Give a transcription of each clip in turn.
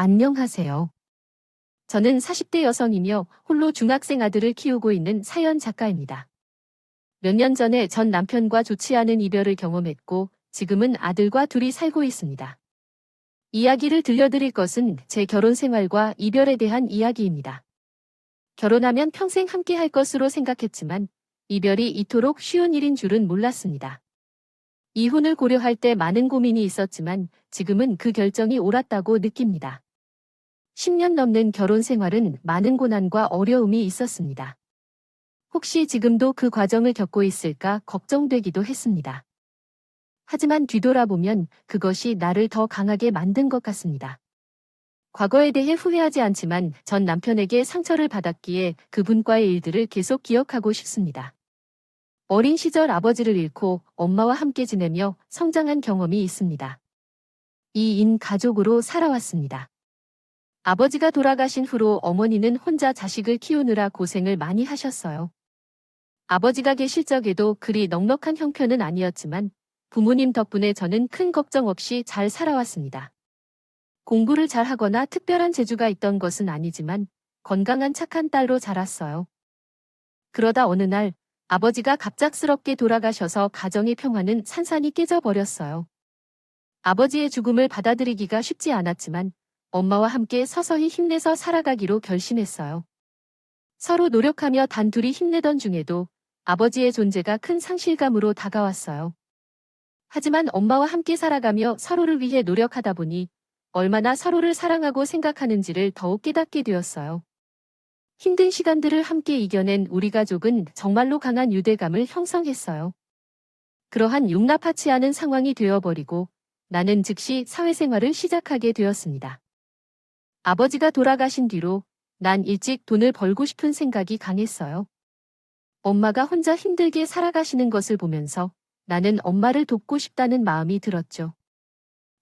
안녕하세요. 저는 40대 여성이며 홀로 중학생 아들을 키우고 있는 사연 작가입니다. 몇 년 전에 전 남편과 좋지 않은 이별을 경험했고 지금은 아들과 둘이 살고 있습니다. 이야기를 들려드릴 것은 제 결혼 생활과 이별에 대한 이야기입니다. 결혼하면 평생 함께 할 것으로 생각했지만 이별이 이토록 쉬운 일인 줄은 몰랐습니다. 이혼을 고려할 때 많은 고민이 있었지만 지금은 그 결정이 옳았다고 느낍니다. 10년 넘는 결혼 생활은 많은 고난과 어려움이 있었습니다. 혹시 지금도 그 과정을 겪고 있을까 걱정되기도 했습니다. 하지만 뒤돌아보면 그것이 나를 더 강하게 만든 것 같습니다. 과거에 대해 후회하지 않지만 전 남편에게 상처를 받았기에 그분과의 일들을 계속 기억하고 싶습니다. 어린 시절 아버지를 잃고 엄마와 함께 지내며 성장한 경험이 있습니다. 2인 가족으로 살아왔습니다. 아버지가 돌아가신 후로 어머니는 혼자 자식을 키우느라 고생을 많이 하셨어요. 아버지가 계실 적에도 그리 넉넉한 형편은 아니었지만 부모님 덕분에 저는 큰 걱정 없이 잘 살아왔습니다. 공부를 잘하거나 특별한 재주가 있던 것은 아니지만 건강한 착한 딸로 자랐어요. 그러다 어느 날 아버지가 갑작스럽게 돌아가셔서 가정의 평화는 산산이 깨져버렸어요. 아버지의 죽음을 받아들이기가 쉽지 않았지만 엄마와 함께 서서히 힘내서 살아가기로 결심했어요. 서로 노력하며 단둘이 힘내던 중에도 아버지의 존재가 큰 상실감으로 다가왔어요. 하지만 엄마와 함께 살아가며 서로를 위해 노력하다 보니 얼마나 서로를 사랑하고 생각하는지를 더욱 깨닫게 되었어요. 힘든 시간들을 함께 이겨낸 우리 가족은 정말로 강한 유대감을 형성했어요. 그러한 용납하지 않은 상황이 되어버리고 나는 즉시 사회생활을 시작하게 되었습니다. 아버지가 돌아가신 뒤로 난 일찍 돈을 벌고 싶은 생각이 강했어요. 엄마가 혼자 힘들게 살아가시는 것을 보면서 나는 엄마를 돕고 싶다는 마음이 들었죠.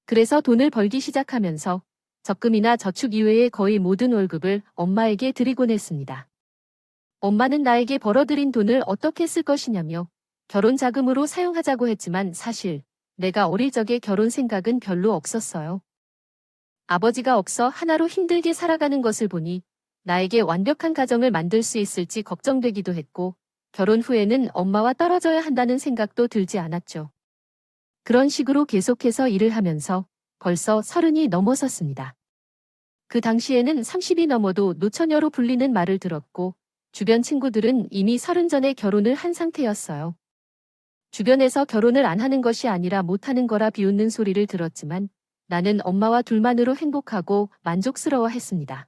그래서 돈을 벌기 시작하면서 적금이나 저축 이외의 거의 모든 월급을 엄마에게 드리곤 했습니다. 엄마는 나에게 벌어들인 돈을 어떻게 쓸 것이냐며 결혼 자금으로 사용하자고 했지만 사실 내가 어릴 적에 결혼 생각은 별로 없었어요. 아버지가 없어 하나로 힘들게 살아가는 것을 보니 나에게 완벽한 가정을 만들 수 있을지 걱정되기도 했고 결혼 후에는 엄마와 떨어져야 한다는 생각도 들지 않았죠. 그런 식으로 계속해서 일을 하면서 벌써 30이 넘어섰습니다. 그 당시에는 30이 넘어도 노처녀로 불리는 말을 들었고 주변 친구들은 이미 30 전에 결혼을 한 상태였어요. 주변에서 결혼을 안 하는 것이 아니라 못하는 거라 비웃는 소리를 들었지만 나는 엄마와 둘만으로 행복하고 만족스러워했습니다.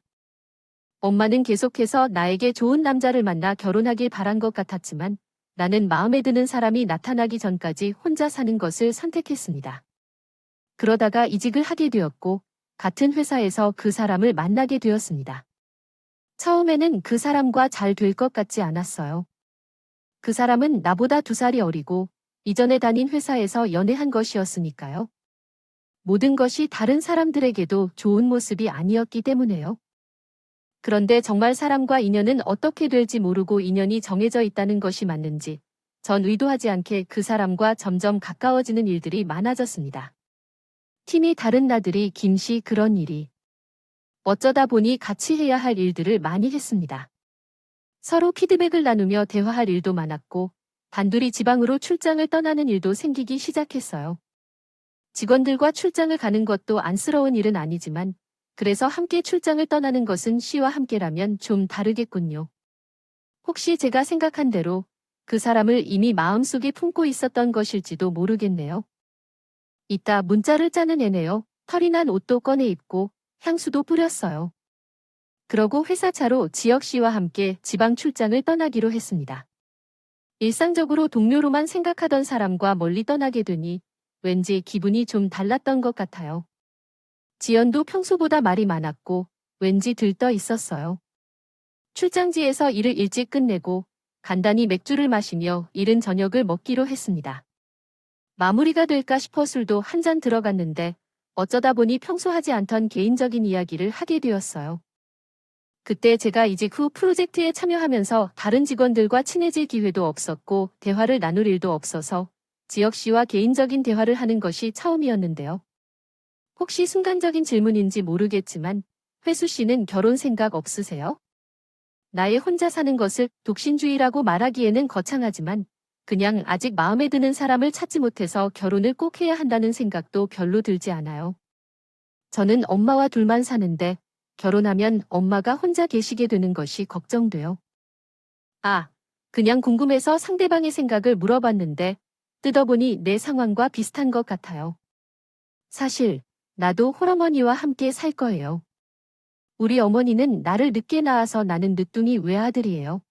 엄마는 계속해서 나에게 좋은 남자를 만나 결혼하길 바란 것 같았지만 나는 마음에 드는 사람이 나타나기 전까지 혼자 사는 것을 선택했습니다. 그러다가 이직을 하게 되었고 같은 회사에서 그 사람을 만나게 되었습니다. 처음에는 그 사람과 잘 될 것 같지 않았어요. 그 사람은 나보다 2살이 어리고 이전에 다닌 회사에서 연애한 것이었으니까요. 모든 것이 다른 사람들에게도 좋은 모습이 아니었기 때문에요. 그런데 정말 사람과 인연은 어떻게 될지 모르고 인연이 정해져 있다는 것이 맞는지 전 의도하지 않게 그 사람과 점점 가까워지는 일들이 많아졌습니다. 팀이 다른 나들이 김씨 그런 일이. 어쩌다 보니 같이 해야 할 일들을 많이 했습니다. 서로 피드백을 나누며 대화할 일도 많았고 단둘이 지방으로 출장을 떠나는 일도 생기기 시작했어요. 직원들과 출장을 가는 것도 안쓰러운 일은 아니지만 그래서 함께 출장을 떠나는 것은 씨와 함께라면 좀 다르겠군요. 혹시 제가 생각한 대로 그 사람을 이미 마음속에 품고 있었던 것일지도 모르겠네요. 이따 문자를 짜는 애네요. 털이 난 옷도 꺼내 입고 향수도 뿌렸어요. 그러고 회사 차로 지혁 씨와 함께 지방 출장을 떠나기로 했습니다. 일상적으로 동료로만 생각하던 사람과 멀리 떠나게 되니 왠지 기분이 좀 달랐던 것 같아요. 지연도 평소보다 말이 많았고 왠지 들떠 있었어요. 출장지에서 일을 일찍 끝내고 간단히 맥주를 마시며 이른 저녁을 먹기로 했습니다. 마무리가 될까 싶어 술도 한 잔 들어갔는데 어쩌다 보니 평소 하지 않던 개인적인 이야기를 하게 되었어요. 그때 제가 이직 후 프로젝트에 참여하면서 다른 직원들과 친해질 기회도 없었고 대화를 나눌 일도 없어서 지혁 씨와 개인적인 대화를 하는 것이 처음이었는데요. 혹시 순간적인 질문인지 모르겠지만 회수 씨는 결혼 생각 없으세요? 나의 혼자 사는 것을 독신주의라고 말하기에는 거창하지만 그냥 아직 마음에 드는 사람을 찾지 못해서 결혼을 꼭 해야 한다는 생각도 별로 들지 않아요. 저는 엄마와 둘만 사는데 결혼하면 엄마가 혼자 계시게 되는 것이 걱정돼요. 아, 그냥 궁금해서 상대방의 생각을 물어봤는데 뜯어보니 내 상황과 비슷한 것 같아요. 사실 나도 홀어머니와 함께 살 거예요. 우리 어머니는 나를 늦게 낳아서 나는 늦둥이 외아들이에요.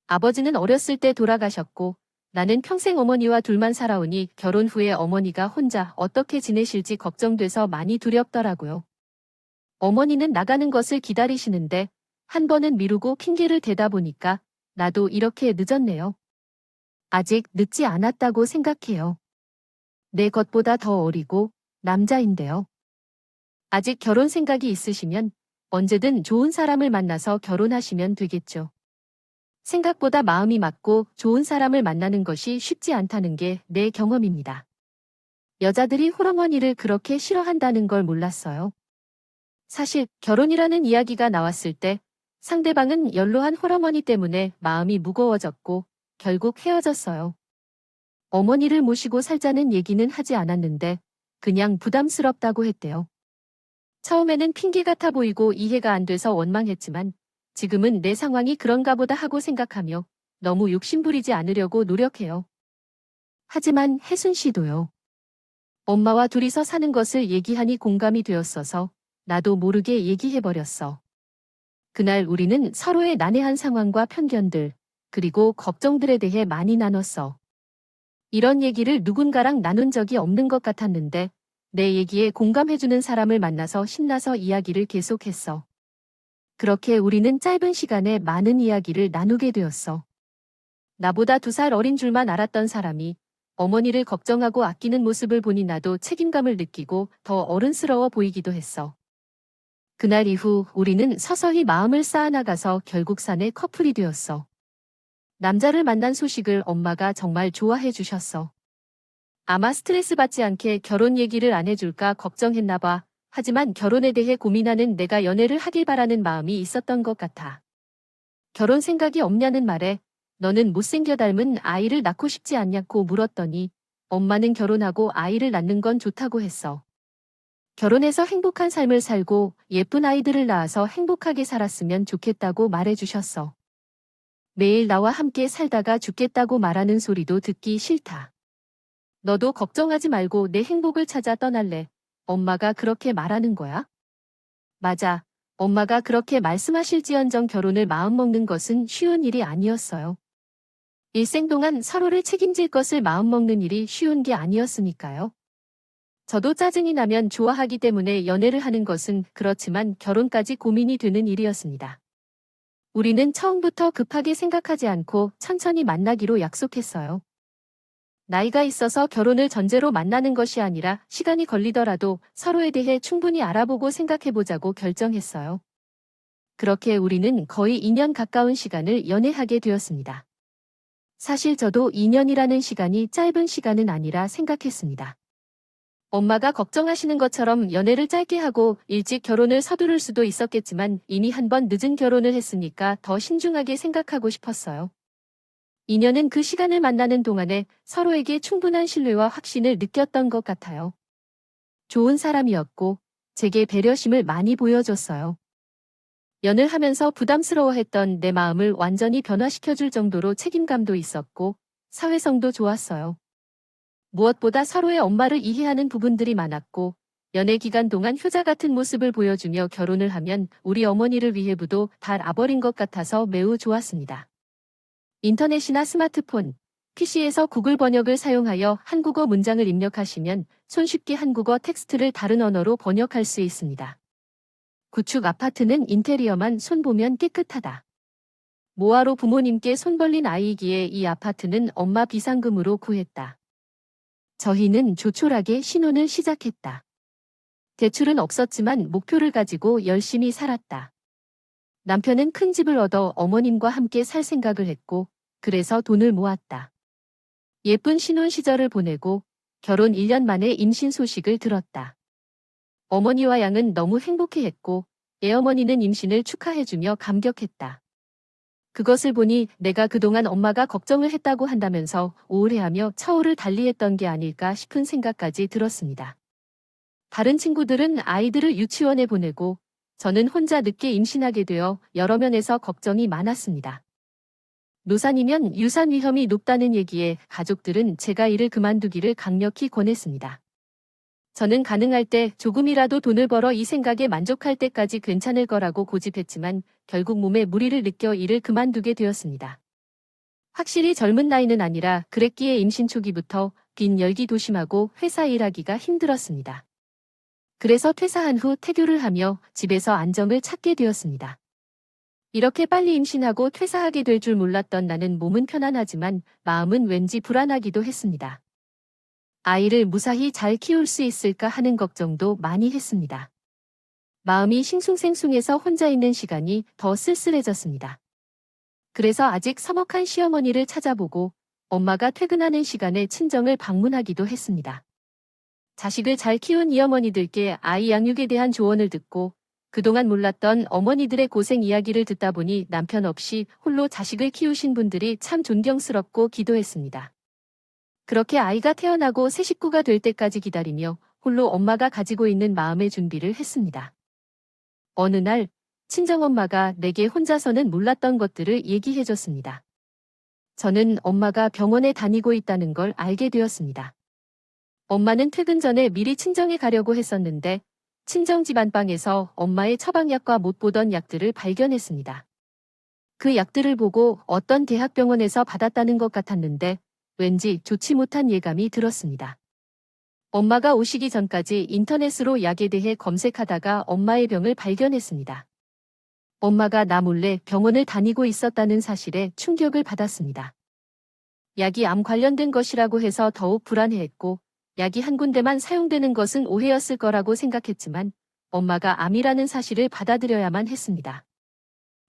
아버지는 어렸을 때 돌아가셨고 나는 평생 어머니와 둘만 살아오니 결혼 후에 어머니가 혼자 어떻게 지내실지 걱정돼서 많이 두렵더라고요. 어머니는 나가는 것을 기다리시는데 한 번은 미루고 핑계를 대다 보니까 나도 이렇게 늦었네요. 아직 늦지 않았다고 생각해요. 내 것보다 더 어리고 남자인데요. 아직 결혼 생각이 있으시면 언제든 좋은 사람을 만나서 결혼하시면 되겠죠. 생각보다 마음이 맞고 좋은 사람을 만나는 것이 쉽지 않다는 게 내 경험입니다. 여자들이 홀어머니를 그렇게 싫어한다는 걸 몰랐어요. 사실 결혼이라는 이야기가 나왔을 때 상대방은 연로한 홀어머니 때문에 마음이 무거워졌고 결국 헤어졌어요. 어머니를 모시고 살자는 얘기는 하지 않았는데 그냥 부담스럽다고 했대요. 처음에는 핑계 같아 보이고 이해가 안 돼서 원망했지만 지금은 내 상황이 그런가 보다 하고 생각하며 너무 욕심부리지 않으려고 노력해요. 하지만 혜순 씨도요. 엄마와 둘이서 사는 것을 얘기하니 공감이 되었어서 나도 모르게 얘기해버렸어. 그날 우리는 서로의 난해한 상황과 편견들, 그리고 걱정들에 대해 많이 나눴어. 이런 얘기를 누군가랑 나눈 적이 없는 것 같았는데 내 얘기에 공감해주는 사람을 만나서 신나서 이야기를 계속했어. 그렇게 우리는 짧은 시간에 많은 이야기를 나누게 되었어. 나보다 2살 어린 줄만 알았던 사람이 어머니를 걱정하고 아끼는 모습을 보니 나도 책임감을 느끼고 더 어른스러워 보이기도 했어. 그날 이후 우리는 서서히 마음을 쌓아나가서 결국 사내 커플이 되었어. 남자를 만난 소식을 엄마가 정말 좋아해 주셨어. 아마 스트레스 받지 않게 결혼 얘기를 안 해줄까 걱정했나 봐. 하지만 결혼에 대해 고민하는 내가 연애를 하길 바라는 마음이 있었던 것 같아. 결혼 생각이 없냐는 말에 너는 못생겨 닮은 아이를 낳고 싶지 않냐고 물었더니 엄마는 결혼하고 아이를 낳는 건 좋다고 했어. 결혼해서 행복한 삶을 살고 예쁜 아이들을 낳아서 행복하게 살았으면 좋겠다고 말해주셨어. 매일 나와 함께 살다가 죽겠다고 말하는 소리도 듣기 싫다. 너도 걱정하지 말고 내 행복을 찾아 떠날래. 엄마가 그렇게 말하는 거야? 맞아. 엄마가 그렇게 말씀하실지언정 결혼을 마음먹는 것은 쉬운 일이 아니었어요. 일생 동안 서로를 책임질 것을 마음먹는 일이 쉬운 게 아니었으니까요. 저도 짜증이 나면 좋아하기 때문에 연애를 하는 것은 그렇지만 결혼까지 고민이 되는 일이었습니다. 우리는 처음부터 급하게 생각하지 않고 천천히 만나기로 약속했어요. 나이가 있어서 결혼을 전제로 만나는 것이 아니라 시간이 걸리더라도 서로에 대해 충분히 알아보고 생각해보자고 결정했어요. 그렇게 우리는 거의 2년 가까운 시간을 연애하게 되었습니다. 사실 저도 2년이라는 시간이 짧은 시간은 아니라 생각했습니다. 엄마가 걱정하시는 것처럼 연애를 짧게 하고 일찍 결혼을 서두를 수도 있었겠지만 이미 한 번 늦은 결혼을 했으니까 더 신중하게 생각하고 싶었어요. 2년은 그 시간을 만나는 동안에 서로에게 충분한 신뢰와 확신을 느꼈던 것 같아요. 좋은 사람이었고 제게 배려심을 많이 보여줬어요. 연애하면서 부담스러워했던 내 마음을 완전히 변화시켜줄 정도로 책임감도 있었고 사회성도 좋았어요. 무엇보다 서로의 엄마를 이해하는 부분들이 많았고 연애 기간 동안 효자 같은 모습을 보여주며 결혼을 하면 우리 어머니를 위해 부도 다 알아버린 것 같아서 매우 좋았습니다. 인터넷이나 스마트폰, PC에서 구글 번역을 사용하여 한국어 문장을 입력하시면 손쉽게 한국어 텍스트를 다른 언어로 번역할 수 있습니다. 구축 아파트는 인테리어만 손보면 깨끗하다. 모아로 부모님께 손 벌린 아이이기에 이 아파트는 엄마 비상금으로 구했다. 저희는 조촐하게 신혼을 시작했다. 대출은 없었지만 목표를 가지고 열심히 살았다. 남편은 큰 집을 얻어 어머님과 함께 살 생각을 했고 그래서 돈을 모았다. 예쁜 신혼 시절을 보내고 결혼 1년 만에 임신 소식을 들었다. 어머니와 양은 너무 행복해했고 애어머니는 임신을 축하해주며 감격했다. 그것을 보니 내가 그동안 엄마가 걱정을 했다고 한다면서 우울해하며 차오를 달리했던 게 아닐까 싶은 생각까지 들었습니다. 다른 친구들은 아이들을 유치원에 보내고 저는 혼자 늦게 임신하게 되어 여러 면에서 걱정이 많았습니다. 노산이면 유산 위험이 높다는 얘기에 가족들은 제가 일을 그만두기를 강력히 권했습니다. 저는 가능할 때 조금이라도 돈을 벌어 이 생각에 만족할 때까지 괜찮을 거라고 고집했지만 결국 몸에 무리를 느껴 일을 그만두게 되었습니다. 확실히 젊은 나이는 아니라 그랬기에 임신 초기부터 빈 열기 도심하고 회사 일하기가 힘들었습니다. 그래서 퇴사한 후 태교를 하며 집에서 안정을 찾게 되었습니다. 이렇게 빨리 임신하고 퇴사하게 될 줄 몰랐던 나는 몸은 편안하지만 마음은 왠지 불안하기도 했습니다. 아이를 무사히 잘 키울 수 있을까 하는 걱정도 많이 했습니다. 마음이 싱숭생숭해서 혼자 있는 시간이 더 쓸쓸해졌습니다. 그래서 아직 서먹한 시어머니를 찾아보고 엄마가 퇴근하는 시간에 친정을 방문하기도 했습니다. 자식을 잘 키운 이 어머니들께 아이 양육에 대한 조언을 듣고 그동안 몰랐던 어머니들의 고생 이야기를 듣다 보니 남편 없이 홀로 자식을 키우신 분들이 참 존경스럽고 기도했습니다. 그렇게 아이가 태어나고 새 식구가 될 때까지 기다리며 홀로 엄마가 가지고 있는 마음의 준비를 했습니다. 어느 날 친정엄마가 내게 혼자서는 몰랐던 것들을 얘기해줬습니다. 저는 엄마가 병원에 다니고 있다는 걸 알게 되었습니다. 엄마는 퇴근 전에 미리 친정에 가려고 했었는데 친정 집 안방에서 엄마의 처방약과 못 보던 약들을 발견했습니다. 그 약들을 보고 어떤 대학병원에서 받았다는 것 같았는데 왠지 좋지 못한 예감이 들었습니다. 엄마가 오시기 전까지 인터넷으로 약에 대해 검색하다가 엄마의 병을 발견했습니다. 엄마가 나 몰래 병원을 다니고 있었다는 사실에 충격을 받았습니다. 약이 암 관련된 것이라고 해서 더욱 불안해했고 약이 한 군데만 사용되는 것은 오해였을 거라고 생각했지만 엄마가 암이라는 사실을 받아들여야만 했습니다.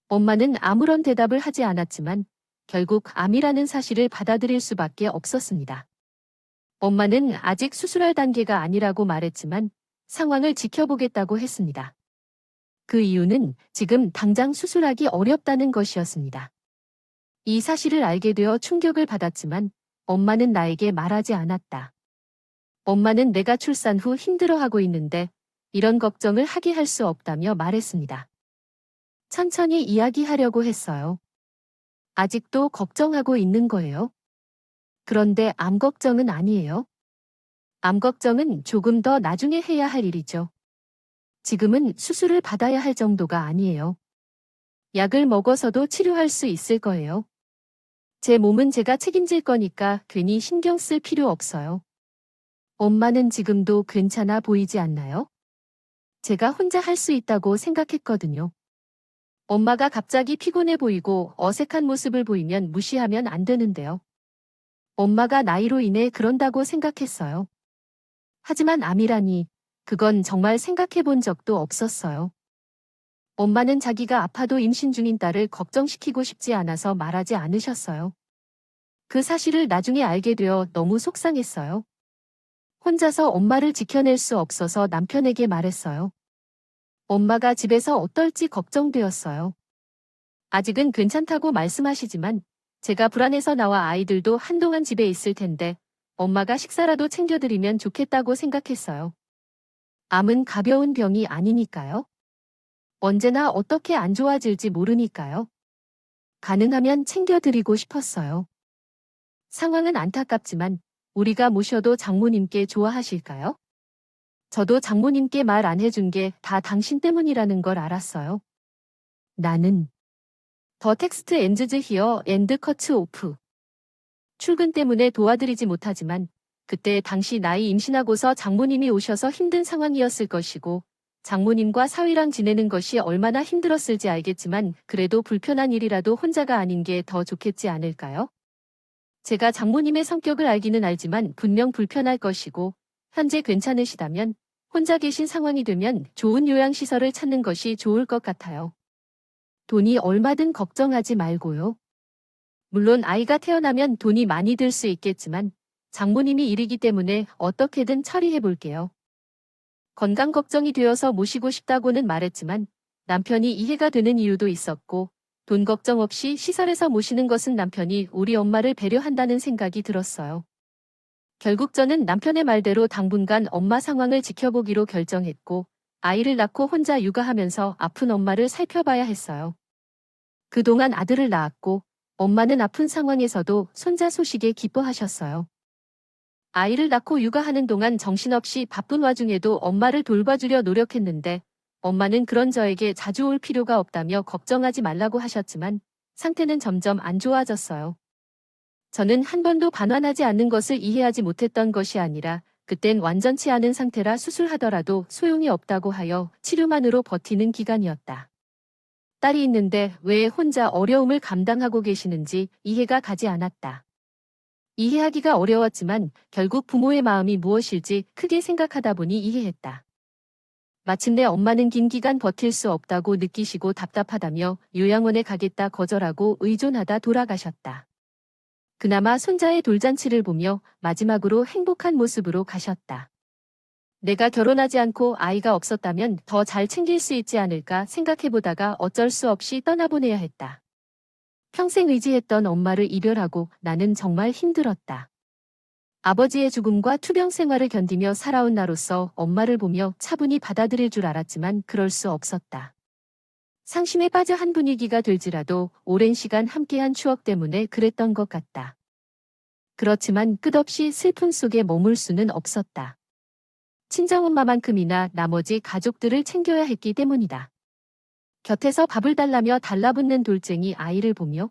엄마는 아무런 대답을 하지 않았지만 결국 암이라는 사실을 받아들일 수밖에 없었습니다. 엄마는 아직 수술할 단계가 아니라고 말했지만 상황을 지켜보겠다고 했습니다. 그 이유는 지금 당장 수술하기 어렵다는 것이었습니다. 이 사실을 알게 되어 충격을 받았지만 엄마는 나에게 말하지 않았다. 엄마는 내가 출산 후 힘들어하고 있는데 이런 걱정을 하게 할 수 없다며 말했습니다. 천천히 이야기하려고 했어요. 아직도 걱정하고 있는 거예요? 그런데 암 걱정은 아니에요. 암 걱정은 조금 더 나중에 해야 할 일이죠. 지금은 수술을 받아야 할 정도가 아니에요. 약을 먹어서도 치료할 수 있을 거예요. 제 몸은 제가 책임질 거니까 괜히 신경 쓸 필요 없어요. 엄마는 지금도 괜찮아 보이지 않나요? 제가 혼자 할 수 있다고 생각했거든요. 엄마가 갑자기 피곤해 보이고 어색한 모습을 보이면 무시하면 안 되는데요. 엄마가 나이로 인해 그런다고 생각했어요. 하지만 암이라니, 그건 정말 생각해 본 적도 없었어요. 엄마는 자기가 아파도 임신 중인 딸을 걱정시키고 싶지 않아서 말하지 않으셨어요. 그 사실을 나중에 알게 되어 너무 속상했어요. 혼자서 엄마를 지켜낼 수 없어서 남편에게 말했어요. 엄마가 집에서 어떨지 걱정되었어요. 아직은 괜찮다고 말씀하시지만 제가 불안해서 나와 아이들도 한동안 집에 있을 텐데 엄마가 식사라도 챙겨드리면 좋겠다고 생각했어요. 암은 가벼운 병이 아니니까요. 언제나 어떻게 안 좋아질지 모르니까요. 가능하면 챙겨드리고 싶었어요. 상황은 안타깝지만 우리가 모셔도 장모님께 좋아하실까요? 저도 장모님께 말 안 해준 게 다 당신 때문이라는 걸 알았어요. 나는 더 텍스트 엔즈즈 히어 앤드 커츠 오프. 출근 때문에 도와드리지 못하지만 그때 당시 나이 임신하고서 장모님이 오셔서 힘든 상황이었을 것이고 장모님과 사위랑 지내는 것이 얼마나 힘들었을지 알겠지만 그래도 불편한 일이라도 혼자가 아닌 게 더 좋겠지 않을까요? 제가 장모님의 성격을 알기는 알지만 분명 불편할 것이고 현재 괜찮으시다면 혼자 계신 상황이 되면 좋은 요양시설을 찾는 것이 좋을 것 같아요. 돈이 얼마든 걱정하지 말고요. 물론 아이가 태어나면 돈이 많이 들 수 있겠지만 장모님이 일이기 때문에 어떻게든 처리해 볼게요. 건강 걱정이 되어서 모시고 싶다고는 말했지만 남편이 이해가 되는 이유도 있었고 돈 걱정 없이 시설에서 모시는 것은 남편이 우리 엄마를 배려한다는 생각이 들었어요. 결국 저는 남편의 말대로 당분간 엄마 상황을 지켜보기로 결정했고 아이를 낳고 혼자 육아하면서 아픈 엄마를 살펴봐야 했어요. 그동안 아들을 낳았고 엄마는 아픈 상황에서도 손자 소식에 기뻐하셨어요. 아이를 낳고 육아하는 동안 정신없이 바쁜 와중에도 엄마를 돌봐주려 노력했는데 엄마는 그런 저에게 자주 올 필요가 없다며 걱정하지 말라고 하셨지만 상태는 점점 안 좋아졌어요. 저는 한 번도 반환하지 않는 것을 이해하지 못했던 것이 아니라 그땐 완전치 않은 상태라 수술하더라도 소용이 없다고 하여 치료만으로 버티는 기간이었다. 딸이 있는데 왜 혼자 어려움을 감당하고 계시는지 이해가 가지 않았다. 이해하기가 어려웠지만 결국 부모의 마음이 무엇일지 크게 생각하다 보니 이해했다. 마침내 엄마는 긴 기간 버틸 수 없다고 느끼시고 답답하다며 요양원에 가겠다 거절하고 의존하다 돌아가셨다. 그나마 손자의 돌잔치를 보며 마지막으로 행복한 모습으로 가셨다. 내가 결혼하지 않고 아이가 없었다면 더 잘 챙길 수 있지 않을까 생각해보다가 어쩔 수 없이 떠나보내야 했다. 평생 의지했던 엄마를 이별하고 나는 정말 힘들었다. 아버지의 죽음과 투병 생활을 견디며 살아온 나로서 엄마를 보며 차분히 받아들일 줄 알았지만 그럴 수 없었다. 상심에 빠져 한 분위기가 될지라도 오랜 시간 함께한 추억 때문에 그랬던 것 같다. 그렇지만 끝없이 슬픔 속에 머물 수는 없었다. 친정엄마만큼이나 나머지 가족들을 챙겨야 했기 때문이다. 곁에서 밥을 달라며 달라붙는 돌쟁이 아이를 보며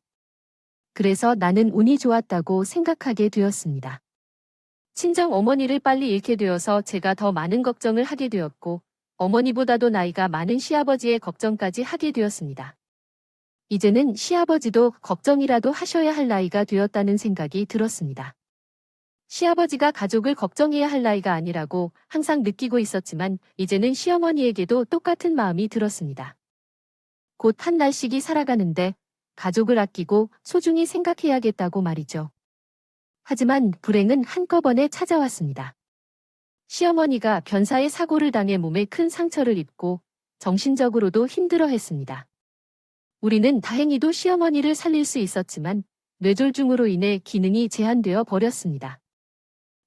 그래서 나는 운이 좋았다고 생각하게 되었습니다. 친정 어머니를 빨리 잃게 되어서 제가 더 많은 걱정을 하게 되었고 어머니보다도 나이가 많은 시아버지의 걱정까지 하게 되었습니다. 이제는 시아버지도 걱정이라도 하셔야 할 나이가 되었다는 생각이 들었습니다. 시아버지가 가족을 걱정해야 할 나이가 아니라고 항상 느끼고 있었지만 이제는 시어머니에게도 똑같은 마음이 들었습니다. 곧 한 날씩이 살아가는데 가족을 아끼고 소중히 생각해야겠다고 말이죠. 하지만 불행은 한꺼번에 찾아왔습니다. 시어머니가 변사의 사고를 당해 몸에 큰 상처를 입고 정신적으로도 힘들어했습니다. 우리는 다행히도 시어머니를 살릴 수 있었지만 뇌졸중으로 인해 기능이 제한되어 버렸습니다.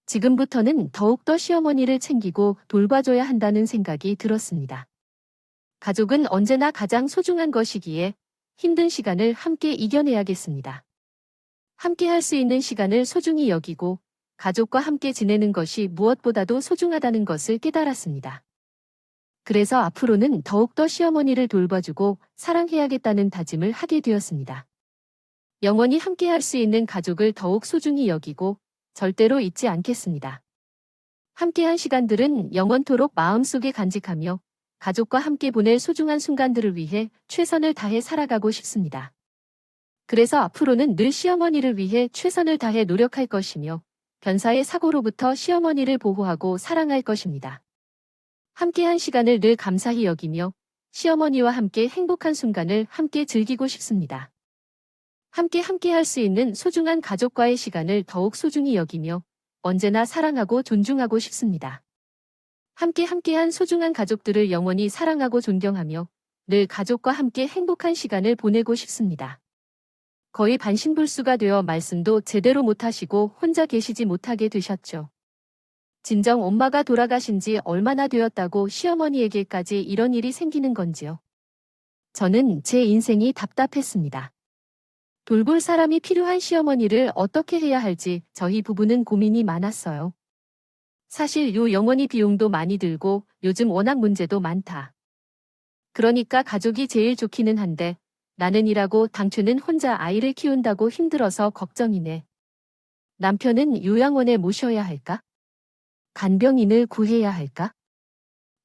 지금부터는 더욱더 시어머니를 챙기고 돌봐줘야 한다는 생각이 들었습니다. 가족은 언제나 가장 소중한 것이기에 힘든 시간을 함께 이겨내야겠습니다. 함께 할 수 있는 시간을 소중히 여기고 가족과 함께 지내는 것이 무엇보다도 소중하다는 것을 깨달았습니다. 그래서 앞으로는 더욱더 시어머니를 돌봐주고 사랑해야겠다는 다짐을 하게 되었습니다. 영원히 함께 할 수 있는 가족을 더욱 소중히 여기고 절대로 잊지 않겠습니다. 함께한 시간들은 영원토록 마음속에 간직하며 가족과 함께 보낼 소중한 순간들을 위해 최선을 다해 살아가고 싶습니다. 그래서 앞으로는 늘 시어머니를 위해 최선을 다해 노력할 것이며 변사의 사고로부터 시어머니를 보호하고 사랑할 것입니다. 함께한 시간을 늘 감사히 여기며 시어머니와 함께 행복한 순간을 함께 즐기고 싶습니다. 함께 할 수 있는 소중한 가족과의 시간을 더욱 소중히 여기며 언제나 사랑하고 존중하고 싶습니다. 함께한 소중한 가족들을 영원히 사랑하고 존경하며 늘 가족과 함께 행복한 시간을 보내고 싶습니다. 거의 반신불수가 되어 말씀도 제대로 못하시고 혼자 계시지 못하게 되셨죠. 진정 엄마가 돌아가신 지 얼마나 되었다고 시어머니에게까지 이런 일이 생기는 건지요. 저는 제 인생이 답답했습니다. 돌볼 사람이 필요한 시어머니를 어떻게 해야 할지 저희 부부는 고민이 많았어요. 사실 요 영원히 비용도 많이 들고 요즘 워낙 문제도 많다. 그러니까 가족이 제일 좋기는 한데 나는 일하고 당초는 혼자 아이를 키운다고 힘들어서 걱정이네. 남편은 요양원에 모셔야 할까? 간병인을 구해야 할까?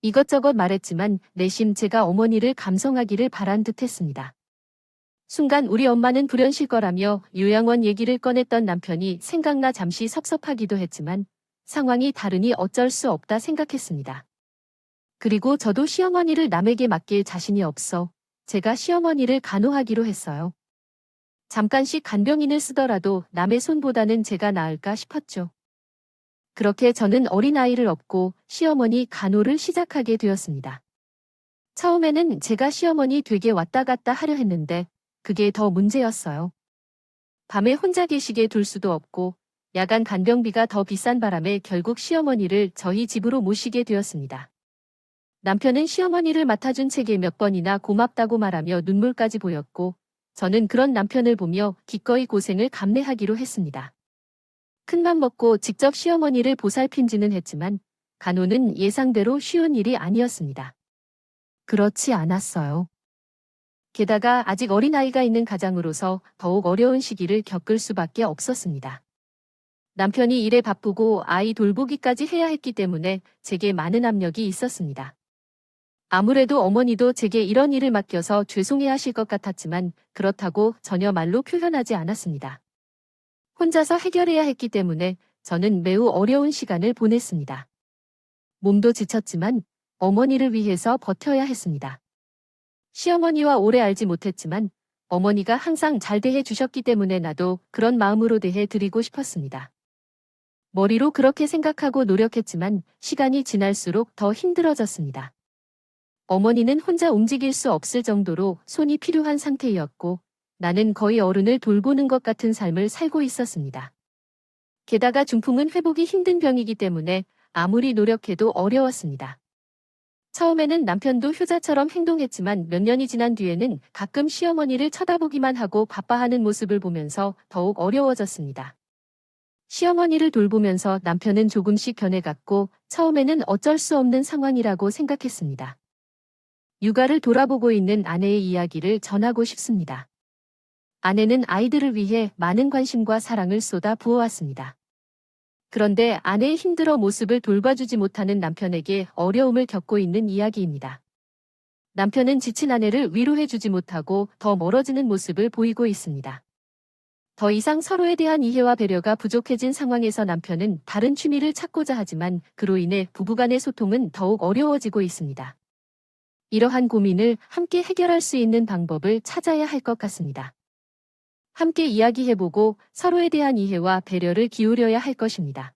이것저것 말했지만 내심 제가 어머니를 감성하기를 바란 듯 했습니다. 순간 우리 엄마는 불현실 거라며 요양원 얘기를 꺼냈던 남편이 생각나 잠시 섭섭하기도 했지만 상황이 다르니 어쩔 수 없다 생각했습니다. 그리고 저도 시어머니를 남에게 맡길 자신이 없어 제가 시어머니를 간호하기로 했어요. 잠깐씩 간병인을 쓰더라도 남의 손보다는 제가 나을까 싶었죠. 그렇게 저는 어린아이를 업고 시어머니 간호를 시작하게 되었습니다. 처음에는 제가 시어머니 댁에 왔다 갔다 하려 했는데 그게 더 문제였어요. 밤에 혼자 계시게 둘 수도 없고 야간 간병비가 더 비싼 바람에 결국 시어머니를 저희 집으로 모시게 되었습니다. 남편은 시어머니를 맡아준 책에 몇 번이나 고맙다고 말하며 눈물까지 보였고 저는 그런 남편을 보며 기꺼이 고생을 감내하기로 했습니다. 큰맘 먹고 직접 시어머니를 보살핀지는 했지만 간호는 예상대로 쉬운 일이 아니었습니다. 그렇지 않았어요. 게다가 아직 어린아이가 있는 가장으로서 더욱 어려운 시기를 겪을 수밖에 없었습니다. 남편이 일에 바쁘고 아이 돌보기까지 해야 했기 때문에 제게 많은 압력이 있었습니다. 아무래도 어머니도 제게 이런 일을 맡겨서 죄송해 하실 것 같았지만 그렇다고 전혀 말로 표현하지 않았습니다. 혼자서 해결해야 했기 때문에 저는 매우 어려운 시간을 보냈습니다. 몸도 지쳤지만 어머니를 위해서 버텨야 했습니다. 시어머니와 오래 알지 못했지만 어머니가 항상 잘 대해 주셨기 때문에 나도 그런 마음으로 대해 드리고 싶었습니다. 머리로 그렇게 생각하고 노력했지만 시간이 지날수록 더 힘들어졌습니다. 어머니는 혼자 움직일 수 없을 정도로 손이 필요한 상태였고 나는 거의 어른을 돌보는 것 같은 삶을 살고 있었습니다. 게다가 중풍은 회복이 힘든 병이기 때문에 아무리 노력해도 어려웠습니다. 처음에는 남편도 효자처럼 행동했지만 몇 년이 지난 뒤에는 가끔 시어머니를 쳐다보기만 하고 바빠하는 모습을 보면서 더욱 어려워졌습니다. 시어머니를 돌보면서 남편은 조금씩 변해갔고 처음에는 어쩔 수 없는 상황이라고 생각했습니다. 육아를 돌아보고 있는 아내의 이야기를 전하고 싶습니다. 아내는 아이들을 위해 많은 관심과 사랑을 쏟아 부어왔습니다. 그런데 아내의 힘들어 모습을 돌봐주지 못하는 남편에게 어려움을 겪고 있는 이야기입니다. 남편은 지친 아내를 위로해주지 못하고 더 멀어지는 모습을 보이고 있습니다. 더 이상 서로에 대한 이해와 배려가 부족해진 상황에서 남편은 다른 취미를 찾고자 하지만 그로 인해 부부간의 소통은 더욱 어려워지고 있습니다. 이러한 고민을 함께 해결할 수 있는 방법을 찾아야 할 것 같습니다. 함께 이야기해보고 서로에 대한 이해와 배려를 기울여야 할 것입니다.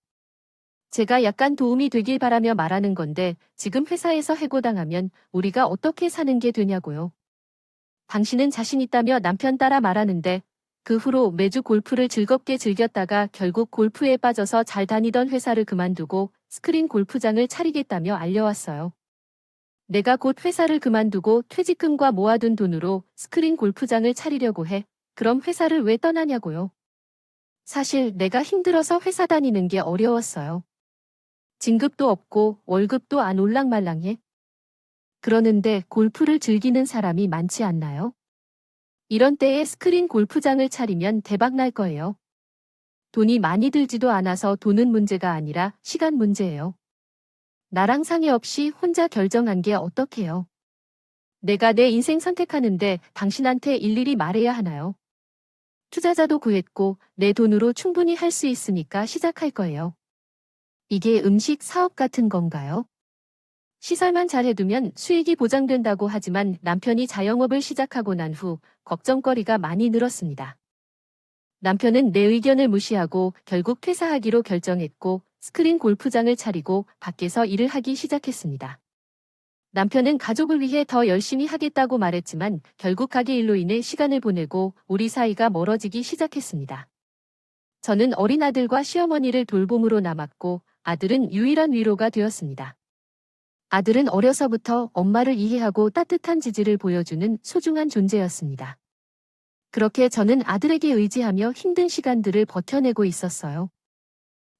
제가 약간 도움이 되길 바라며 말하는 건데 지금 회사에서 해고당하면 우리가 어떻게 사는 게 되냐고요. 당신은 자신 있다며 남편 따라 말하는데 그 후로 매주 골프를 즐겁게 즐겼다가 결국 골프에 빠져서 잘 다니던 회사를 그만두고 스크린 골프장을 차리겠다며 알려왔어요. 내가 곧 회사를 그만두고 퇴직금과 모아둔 돈으로 스크린 골프장을 차리려고 해. 그럼 회사를 왜 떠나냐고요. 사실 내가 힘들어서 회사 다니는 게 어려웠어요. 진급도 없고 월급도 안 올랑말랑해. 그러는데 골프를 즐기는 사람이 많지 않나요? 이런 때에 스크린 골프장을 차리면 대박 날 거예요. 돈이 많이 들지도 않아서 돈은 문제가 아니라 시간 문제예요. 나랑 상의 없이 혼자 결정한 게 어떡해요? 내가 내 인생 선택하는데 당신한테 일일이 말해야 하나요? 투자자도 구했고 내 돈으로 충분히 할 수 있으니까 시작할 거예요. 이게 음식 사업 같은 건가요? 시설만 잘 해두면 수익이 보장된다고 하지만 남편이 자영업을 시작하고 난 후 걱정거리가 많이 늘었습니다. 남편은 내 의견을 무시하고 결국 퇴사하기로 결정했고 스크린 골프장을 차리고 밖에서 일을 하기 시작했습니다. 남편은 가족을 위해 더 열심히 하겠다고 말했지만 결국 가게 일로 인해 시간을 보내고 우리 사이가 멀어지기 시작했습니다. 저는 어린 아들과 시어머니를 돌봄으로 남았고 아들은 유일한 위로가 되었습니다. 아들은 어려서부터 엄마를 이해하고 따뜻한 지지를 보여주는 소중한 존재였습니다. 그렇게 저는 아들에게 의지하며 힘든 시간들을 버텨내고 있었어요.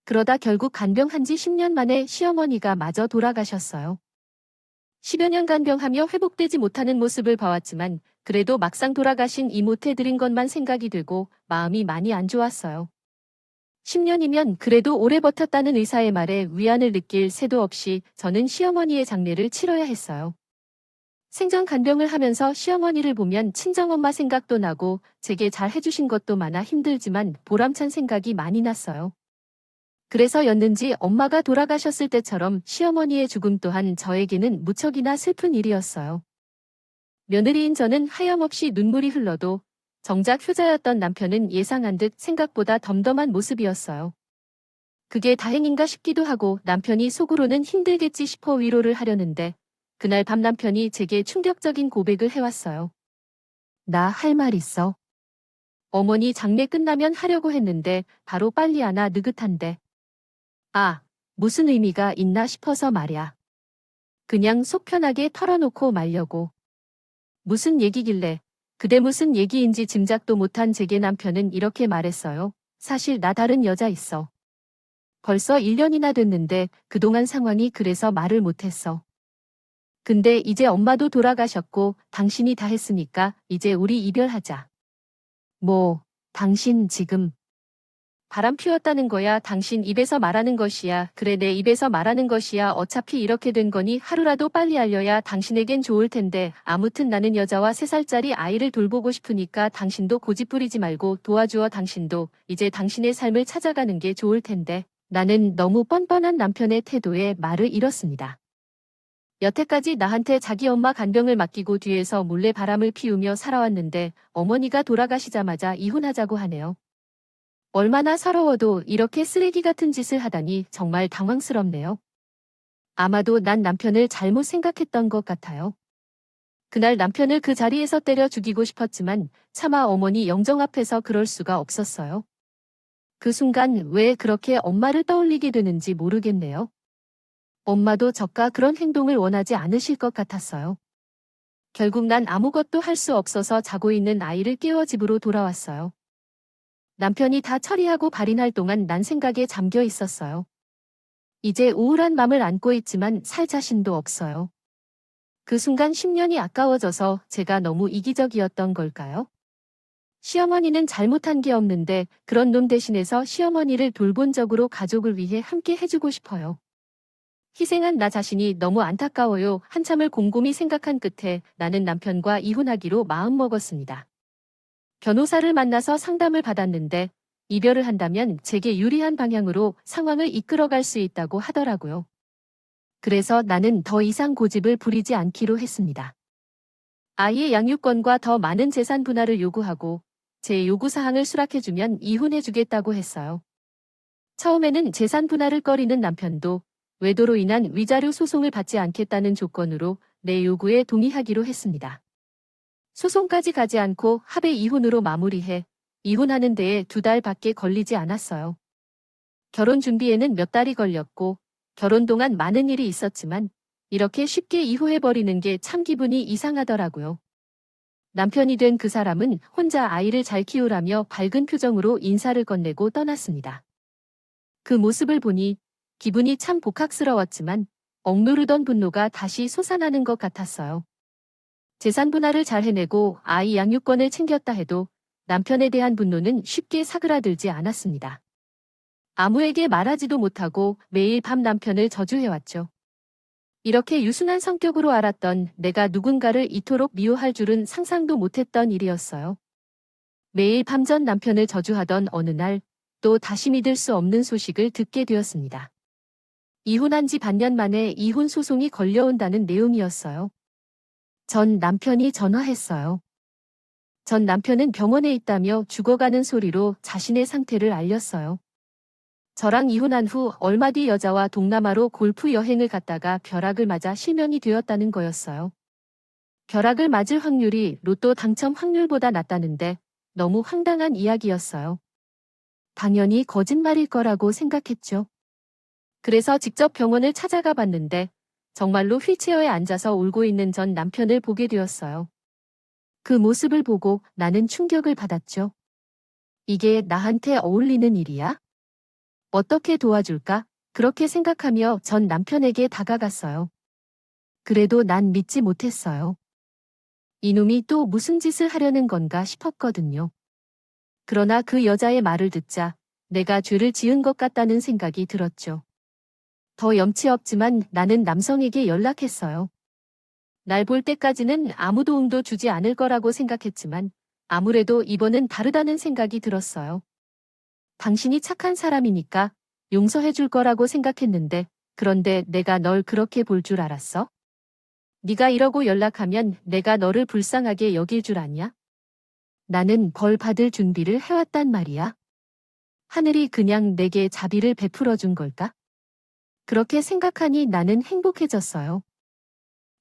그러다 결국 간병한 지 10년 만에 시어머니가 마저 돌아가셨어요. 10여 년 간병하며 회복되지 못하는 모습을 봐왔지만 그래도 막상 돌아가신 이 못해드린 것만 생각이 들고 마음이 많이 안 좋았어요. 10년이면 그래도 오래 버텼다는 의사의 말에 위안을 느낄 새도 없이 저는 시어머니의 장례를 치러야 했어요. 생전 간병을 하면서 시어머니를 보면 친정엄마 생각도 나고 제게 잘 해주신 것도 많아 힘들지만 보람찬 생각이 많이 났어요. 그래서였는지 엄마가 돌아가셨을 때처럼 시어머니의 죽음 또한 저에게는 무척이나 슬픈 일이었어요. 며느리인 저는 하염없이 눈물이 흘러도 정작 효자였던 남편은 예상한 듯 생각보다 덤덤한 모습이었어요. 그게 다행인가 싶기도 하고 남편이 속으로는 힘들겠지 싶어 위로를 하려는데 그날 밤 남편이 제게 충격적인 고백을 해왔어요. 나 할 말 있어. 어머니 장례 끝나면 하려고 했는데 바로 빨리 하나 느긋한데. 아, 무슨 의미가 있나 싶어서 말야. 그냥 속 편하게 털어놓고 말려고. 무슨 얘기길래. 그대 무슨 얘기인지 짐작도 못한 제게 남편은 이렇게 말했어요. 사실 나 다른 여자 있어. 벌써 1년이나 됐는데 그동안 상황이 그래서 말을 못했어. 근데 이제 엄마도 돌아가셨고 당신이 다 했으니까 이제 우리 이별하자. 뭐, 당신 지금 바람 피웠다는 거야. 당신 입에서 말하는 것이야. 그래 내 입에서 말하는 것이야. 어차피 이렇게 된 거니 하루라도 빨리 알려야 당신에겐 좋을 텐데. 아무튼 나는 여자와 3살짜리 아이를 돌보고 싶으니까 당신도 고집부리지 말고 도와주어. 당신도 이제 당신의 삶을 찾아가는 게 좋을 텐데. 나는 너무 뻔뻔한 남편의 태도에 말을 잃었습니다. 여태까지 나한테 자기 엄마 간병을 맡기고 뒤에서 몰래 바람을 피우며 살아왔는데 어머니가 돌아가시자마자 이혼하자고 하네요. 얼마나 서러워도 이렇게 쓰레기 같은 짓을 하다니 정말 당황스럽네요. 아마도 난 남편을 잘못 생각했던 것 같아요. 그날 남편을 그 자리에서 때려 죽이고 싶었지만 차마 어머니 영정 앞에서 그럴 수가 없었어요. 그 순간 왜 그렇게 엄마를 떠올리게 되는지 모르겠네요. 엄마도 저가 그런 행동을 원하지 않으실 것 같았어요. 결국 난 아무것도 할 수 없어서 자고 있는 아이를 깨워 집으로 돌아왔어요. 남편이 다 처리하고 발인할 동안 난 생각에 잠겨 있었어요. 이제 우울한 맘을 안고 있지만 살 자신도 없어요. 그 순간 10년이 아까워져서 제가 너무 이기적이었던 걸까요? 시어머니는 잘못한 게 없는데 그런 놈 대신해서 시어머니를 돌본적으로 가족을 위해 함께 해주고 싶어요. 희생한 나 자신이 너무 안타까워요. 한참을 곰곰이 생각한 끝에 나는 남편과 이혼하기로 마음먹었습니다. 변호사를 만나서 상담을 받았는데 이별을 한다면 제게 유리한 방향으로 상황을 이끌어갈 수 있다고 하더라고요. 그래서 나는 더 이상 고집을 부리지 않기로 했습니다. 아이의 양육권과 더 많은 재산 분할을 요구하고 제 요구사항을 수락해주면 이혼해주겠다고 했어요. 처음에는 재산 분할을 꺼리는 남편도 외도로 인한 위자료 소송을 받지 않겠다는 조건으로 내 요구에 동의하기로 했습니다. 소송까지 가지 않고 합의 이혼으로 마무리해 이혼하는 데에 2달밖에 걸리지 않았어요. 결혼 준비에는 몇 달이 걸렸고 결혼 동안 많은 일이 있었지만 이렇게 쉽게 이혼해버리는 게 참 기분이 이상하더라고요. 남편이 된 그 사람은 혼자 아이를 잘 키우라며 밝은 표정으로 인사를 건네고 떠났습니다. 그 모습을 보니 기분이 참 복학스러웠지만 억누르던 분노가 다시 솟아나는 것 같았어요. 재산 분할을 잘 해내고 아이 양육권을 챙겼다 해도 남편에 대한 분노는 쉽게 사그라들지 않았습니다. 아무에게 말하지도 못하고 매일 밤 남편을 저주해왔죠. 이렇게 유순한 성격으로 알았던 내가 누군가를 이토록 미워할 줄은 상상도 못했던 일이었어요. 매일 밤전 남편을 저주하던 어느 날 또 다시 믿을 수 없는 소식을 듣게 되었습니다. 이혼한 지 반년 만에 이혼 소송이 걸려온다는 내용이었어요. 전 남편이 전화했어요. 전 남편은 병원에 있다며 죽어가는 소리로 자신의 상태를 알렸어요. 저랑 이혼한 후 얼마 뒤 여자와 동남아로 골프 여행을 갔다가 벼락을 맞아 실명이 되었다는 거였어요. 벼락을 맞을 확률이 로또 당첨 확률보다 낮다는데 너무 황당한 이야기였어요. 당연히 거짓말일 거라고 생각했죠. 그래서 직접 병원을 찾아가 봤는데 정말로 휠체어에 앉아서 울고 있는 전 남편을 보게 되었어요. 그 모습을 보고 나는 충격을 받았죠. 이게 나한테 어울리는 일이야? 어떻게 도와줄까? 그렇게 생각하며 전 남편에게 다가갔어요. 그래도 난 믿지 못했어요. 이놈이 또 무슨 짓을 하려는 건가 싶었거든요. 그러나 그 여자의 말을 듣자 내가 죄를 지은 것 같다는 생각이 들었죠. 더 염치 없지만 나는 남성에게 연락했어요. 날 볼 때까지는 아무 도움도 주지 않을 거라고 생각했지만 아무래도 이번은 다르다는 생각이 들었어요. 당신이 착한 사람이니까 용서해 줄 거라고 생각했는데 그런데 내가 널 그렇게 볼 줄 알았어? 네가 이러고 연락하면 내가 너를 불쌍하게 여길 줄 아냐? 나는 벌 받을 준비를 해왔단 말이야. 하늘이 그냥 내게 자비를 베풀어 준 걸까? 그렇게 생각하니 나는 행복해졌어요.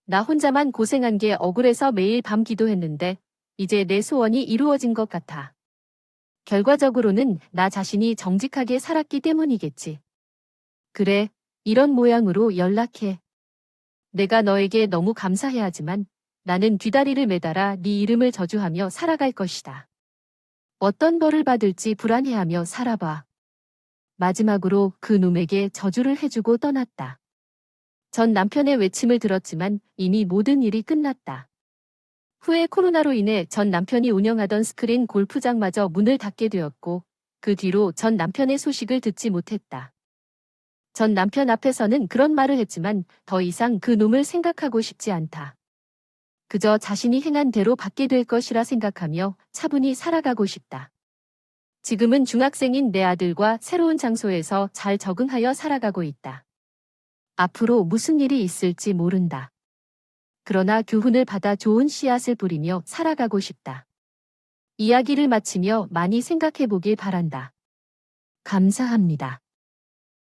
나 혼자만 고생한 게 억울해서 매일 밤 기도했는데 이제 내 소원이 이루어진 것 같아. 결과적으로는 나 자신이 정직하게 살았기 때문이겠지. 그래, 이런 모양으로 연락해. 내가 너에게 너무 감사해야 하지만 나는 뒷다리를 매달아 네 이름을 저주하며 살아갈 것이다. 어떤 벌을 받을지 불안해하며 살아봐. 마지막으로 그 놈에게 저주를 해주고 떠났다. 전 남편의 외침을 들었지만 이미 모든 일이 끝났다. 후에 코로나로 인해 전 남편이 운영하던 스크린 골프장마저 문을 닫게 되었고 그 뒤로 전 남편의 소식을 듣지 못했다. 전 남편 앞에서는 그런 말을 했지만 더 이상 그 놈을 생각하고 싶지 않다. 그저 자신이 행한 대로 받게 될 것이라 생각하며 차분히 살아가고 싶다. 지금은 중학생인 내 아들과 새로운 장소에서 잘 적응하여 살아가고 있다. 앞으로 무슨 일이 있을지 모른다. 그러나 교훈을 받아 좋은 씨앗을 뿌리며 살아가고 싶다. 이야기를 마치며 많이 생각해 보길 바란다. 감사합니다.